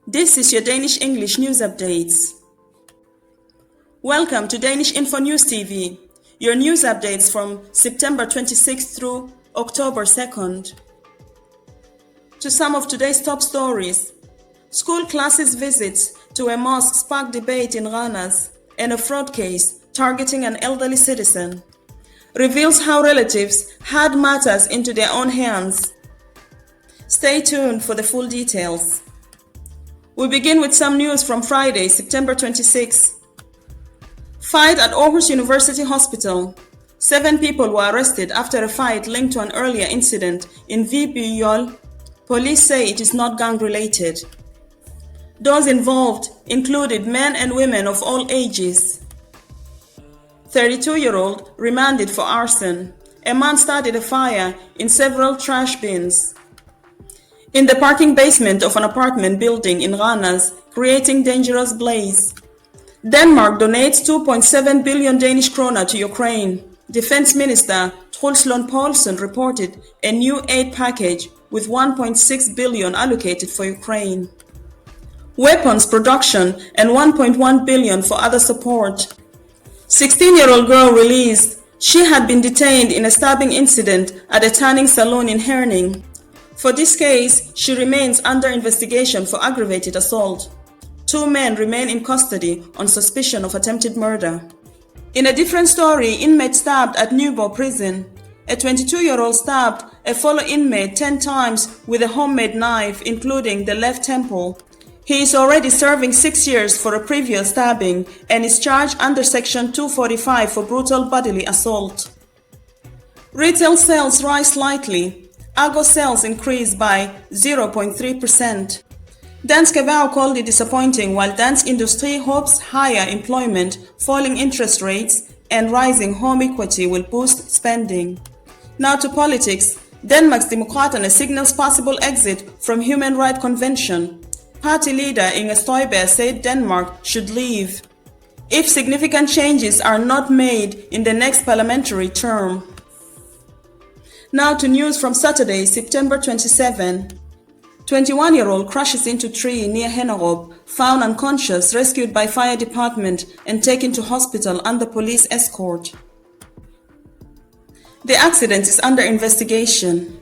This is your Danish English news updates. Welcome to Danish-InfoNewsTv, your news updates from September 26th through October 2nd. To some of today's top stories: school classes visits to a mosque sparked debate in Ranas, and a fraud case targeting an elderly citizen reveals how relatives had matters into their own hands. Stay tuned for the full details. We begin with some news from Friday, September 26. Fight at Aarhus University Hospital. 7 people were arrested after a fight linked to an earlier incident in Viby Jol. Police say it is not gang-related. Those involved included men and women of all ages. 32-year-old remanded for arson. A man started a fire in several trash bins in the parking basement of an apartment building in Ranas, creating dangerous blaze. Denmark donates 2.7 billion Danish kroner to Ukraine. Defense Minister Truls Lund Poulsen reported a new aid package with 1.6 billion allocated for Ukraine. Weapons production and 1.1 billion for other support. 16-year-old girl released. She had been detained in a stabbing incident at a tanning salon in Herning. For this case, she remains under investigation for aggravated assault. 2 men remain in custody on suspicion of attempted murder. In a different story, inmate stabbed at Nyborg prison. A 22-year-old stabbed a fellow inmate 10 times with a homemade knife, including the left temple. He is already serving 6 years for a previous stabbing and is charged under Section 245 for brutal bodily assault. Retail sales rise slightly. Agro sales increased by 0.3%. Dansk Erhverv called it disappointing, while Dansk Industri hopes higher employment, falling interest rates, and rising home equity will boost spending. Now to politics. Denmark's Demokraterne signals possible exit from Human Rights Convention. Party leader Inger Støjberg said Denmark should leave if significant changes are not made in the next parliamentary term. Now to news from Saturday, September 27. 21-year-old crashes into tree near Hennerup, found unconscious, rescued by fire department and taken to hospital under police escort. The accident is under investigation.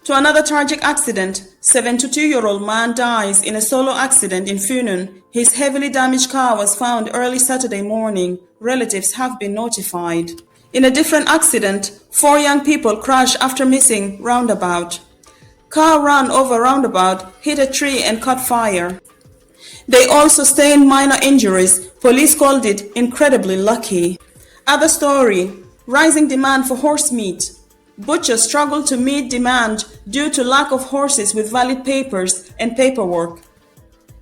To another tragic accident, 72-year-old man dies in a solo accident in Funen. His heavily damaged car was found early Saturday morning. Relatives have been notified. In a different accident, 4 young people crashed after missing roundabout. Car ran over roundabout, hit a tree and caught fire. They all sustained minor injuries. Police called it incredibly lucky. Other story: rising demand for horse meat. Butchers struggle to meet demand due to lack of horses with valid papers and paperwork.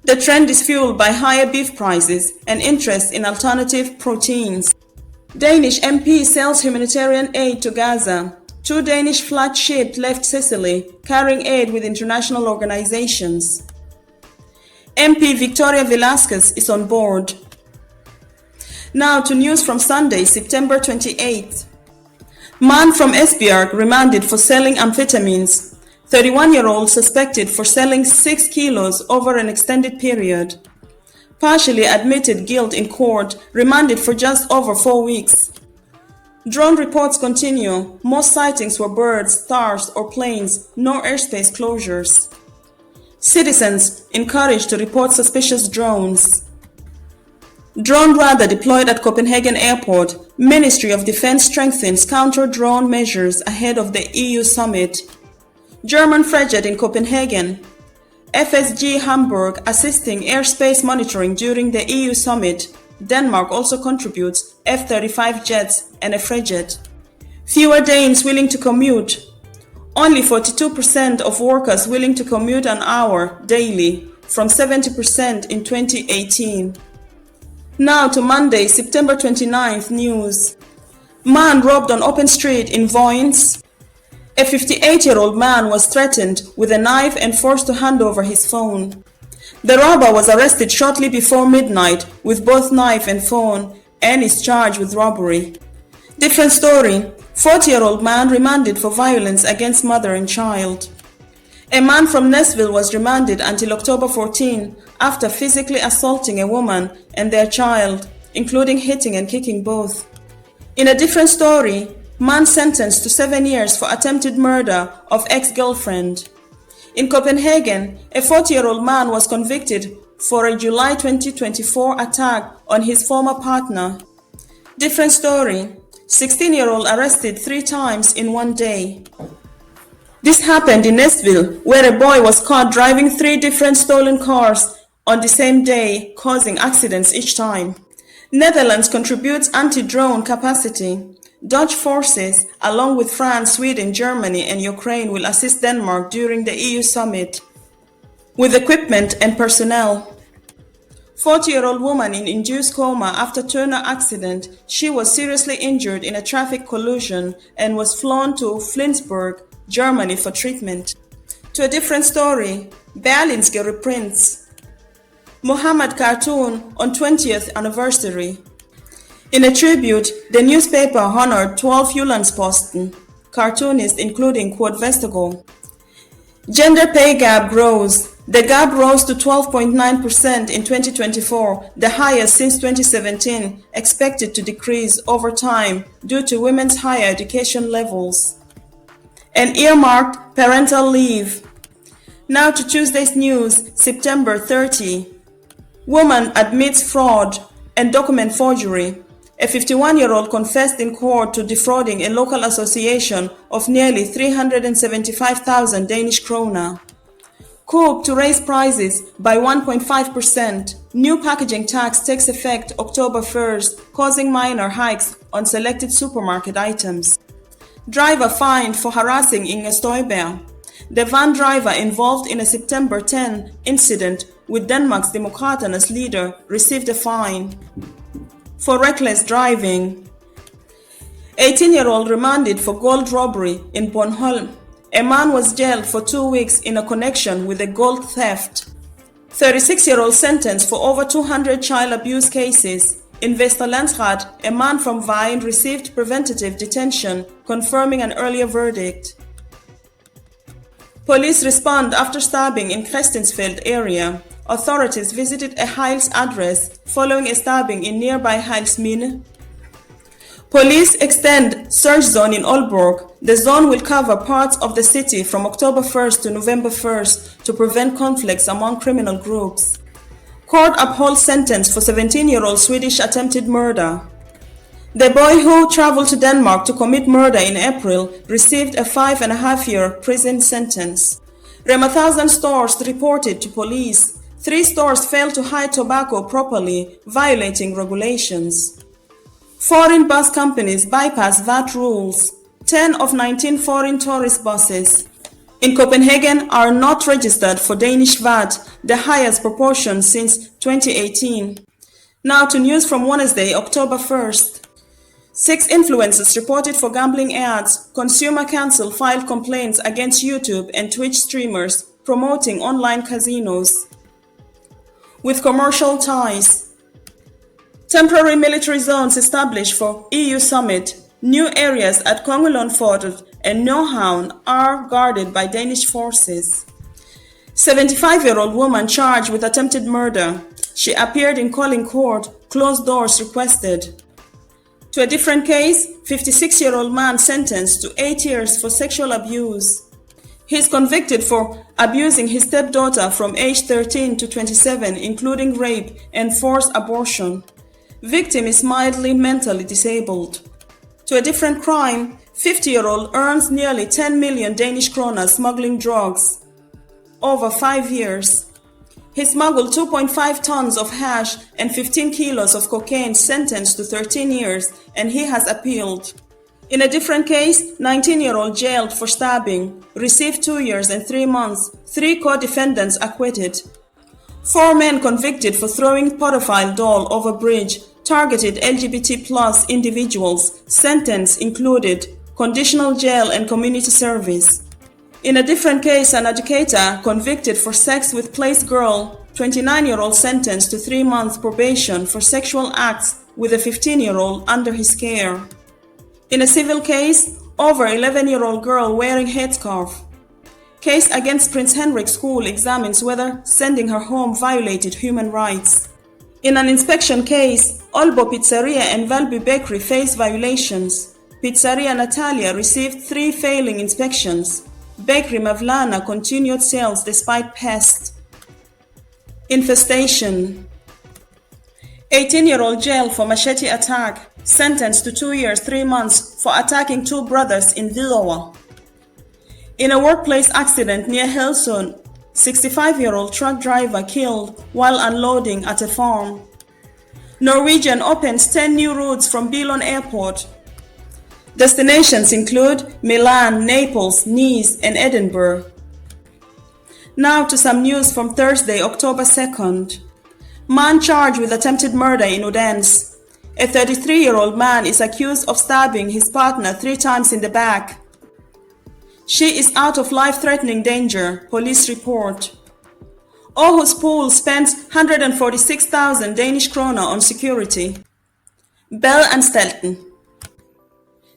The trend is fueled by higher beef prices and interest in alternative proteins. Danish MP sells humanitarian aid to Gaza. 2 Danish flat ships left Sicily, carrying aid with international organizations. MP Victoria Velasquez is on board. Now to news from Sunday, September 28th. Man from Esbjerg remanded for selling amphetamines. 31-year-old suspected for selling 6 kilos over an extended period. Partially admitted guilt in court, remanded for just over 4 weeks. Drone reports continue. Most sightings were birds, stars, or planes, no airspace closures. Citizens encouraged to report suspicious drones. Drone radar deployed at Copenhagen Airport. Ministry of Defense strengthens counter-drone measures ahead of the EU summit. German frigate in Copenhagen. FSG Hamburg assisting airspace monitoring during the EU summit. Denmark also contributes F-35 jets and a frigate. Fewer Danes willing to commute. Only 42% of workers willing to commute an hour daily, from 70% in 2018. Now to Monday, September 29th news. Man robbed on open street in Vojens. A 58-year-old man was threatened with a knife and forced to hand over his phone. The robber was arrested shortly before midnight with both knife and phone and is charged with robbery. Different story: 40-year-old man remanded for violence against mother and child. A man from Nashville was remanded until October 14 after physically assaulting a woman and their child, including hitting and kicking both. In a different story, man sentenced to 7 years for attempted murder of ex-girlfriend. In Copenhagen, a 40-year-old man was convicted for a July 2024 attack on his former partner. Different story, 16-year-old arrested 3 times in one day. This happened in Nashville, where a boy was caught driving 3 different stolen cars on the same day, causing accidents each time. Netherlands contributes anti-drone capacity. Dutch forces, along with France, Sweden, Germany, and Ukraine, will assist Denmark during the EU summit with equipment and personnel. 40-year-old woman in induced coma after Turner accident. She was seriously injured in a traffic collision and was flown to Flensburg, Germany for treatment. To a different story, Berlingske reprints Muhammad cartoon on 20th anniversary. In a tribute, the newspaper honored 12 Jyllands-Posten cartoonists including Kurt Vestergaard. Gender pay gap grows. The gap rose to 12.9% in 2024, the highest since 2017, expected to decrease over time due to women's higher education levels. And earmarked parental leave. Now to Tuesday's news, September 30. Woman admits fraud and document forgery. A 51-year-old confessed in court to defrauding a local association of nearly 375,000 Danish kroner. Coop to raise prices by 1.5%. New packaging tax takes effect October 1st, causing minor hikes on selected supermarket items. Driver fined for harassing Inger Støjberg. The van driver involved in a September 10 incident with Denmark's Demokraternes leader received a fine for reckless driving. 18-year-old remanded for gold robbery in Bornholm. A man was jailed for 2 weeks in a connection with a gold theft. 36-year-old sentenced for over 200 child abuse cases. In Vesterlandsret, a man from Vejen received preventative detention, confirming an earlier verdict. Police respond after stabbing in Christiansfeld area. Authorities visited a Heils address following a stabbing in nearby Heilsminde. Police extend search zone in Aalborg. The zone will cover parts of the city from October 1st to November 1st to prevent conflicts among criminal groups. Court upholds sentence for 17-year-old Swedish attempted murder. The boy who traveled to Denmark to commit murder in April received a 5.5-year prison sentence. Rema 1000 stores reported to police. 3 stores failed to hide tobacco properly, violating regulations. Foreign bus companies bypass VAT rules. 10 of 19 foreign tourist buses in Copenhagen are not registered for Danish VAT, the highest proportion since 2018. Now to news from Wednesday, October 1st. 6 influencers reported for gambling ads. Consumer Council filed complaints against YouTube and Twitch streamers promoting online casinos with commercial ties. Temporary military zones established for EU summit. New areas at Kongelundfortet and Nordhavn are guarded by Danish forces. 75-year-old woman charged with attempted murder. She appeared in Kolding court, closed doors requested. To a different case, 56-year-old man sentenced to 8 years for sexual abuse. He is convicted for abusing his stepdaughter from age 13 to 27, including rape and forced abortion. Victim is mildly mentally disabled. To a different crime, 50-year-old earns nearly 10 million Danish kroner smuggling drugs over 5 years. He smuggled 2.5 tons of hash and 15 kilos of cocaine, sentenced to 13 years, and he has appealed. In a different case, 19-year-old jailed for stabbing, received 2 years and 3 months, 3 co-defendants acquitted. 4 men convicted for throwing pedophile doll over bridge, targeted LGBT+ individuals, sentence included conditional jail and community service. In a different case, an educator convicted for sex with place girl, 29-year-old sentenced to 3 months probation for sexual acts with a 15-year-old under his care. In a civil case, over 11-year-old girl wearing headscarf. Case against Prince Henrik School examines whether sending her home violated human rights. In an inspection case, Olbo Pizzeria and Valby Bakery face violations. Pizzeria Natalia received 3 failing inspections. Bakery Mavlana continued sales despite pest infestation. 18-year-old jail for machete attack, sentenced to 2 years 3 months for attacking 2 brothers in Vilowa. In a workplace accident near Hillsong, 65-year-old truck driver killed while unloading at a farm. Norwegian opens 10 new routes from Billund Airport. Destinations include Milan, Naples, Nice, and Edinburgh. Now to some news from Thursday, October 2nd. Man charged with attempted murder in Odense. A 33-year-old man is accused of stabbing his partner 3 times in the back. She is out of life-threatening danger, police report. Aarhus Pool spent 146,000 Danish kroner on security. Bell and Stelten.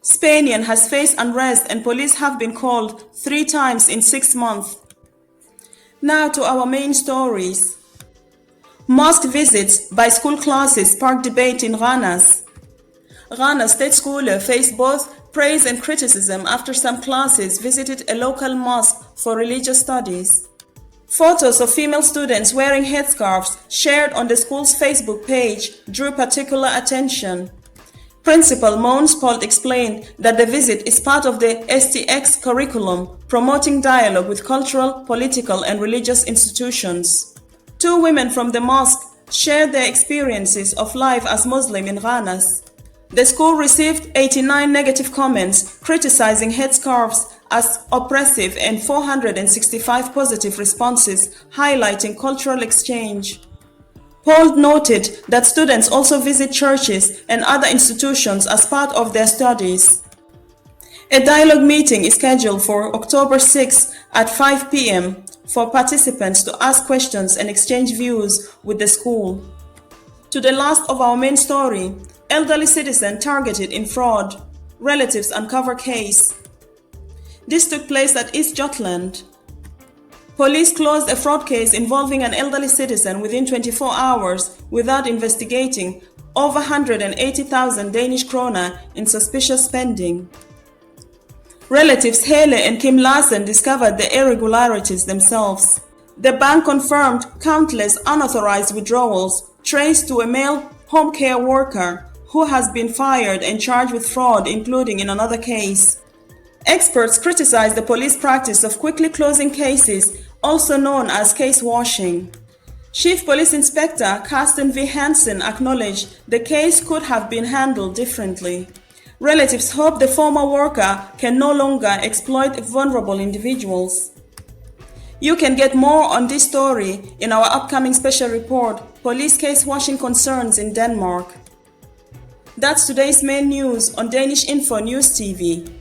Spanian has faced unrest and police have been called 3 times in 6 months. Now to our main stories. Mosque visits by school classes spark debate in Ranas. Rana State Schooler faced both praise and criticism after some classes visited a local mosque for religious studies. Photos of female students wearing headscarves shared on the school's Facebook page drew particular attention. Principal Mons Polt explained that the visit is part of the STX curriculum, promoting dialogue with cultural, political, and religious institutions. 2 women from the mosque shared their experiences of life as Muslim in Ranas. The school received 89 negative comments criticizing headscarves as oppressive and 465 positive responses highlighting cultural exchange. Poll noted that students also visit churches and other institutions as part of their studies. A dialogue meeting is scheduled for October 6 at 5 p.m. for participants to ask questions and exchange views with the school. To the last of our main story, elderly citizen targeted in fraud, relatives uncover case. This took place at East Jutland. Police closed a fraud case involving an elderly citizen within 24 hours without investigating over 180,000 Danish kroner in suspicious spending. Relatives Hele and Kim Larsen discovered the irregularities themselves. The bank confirmed countless unauthorized withdrawals traced to a male home care worker who has been fired and charged with fraud, including in another case. Experts criticized the police practice of quickly closing cases, also known as case washing. Chief Police Inspector Carsten V. Hansen acknowledged the case could have been handled differently. Relatives hope the former worker can no longer exploit vulnerable individuals. You can get more on this story in our upcoming special report, Police Case Washing Concerns in Denmark. That's today's main news on Danish-InfoNewsTv.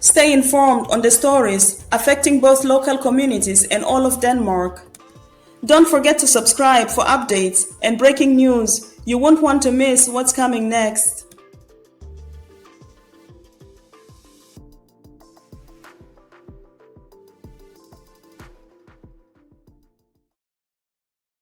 Stay informed on the stories affecting both local communities and all of Denmark. Don't forget to subscribe for updates and breaking news. You won't want to miss what's coming next.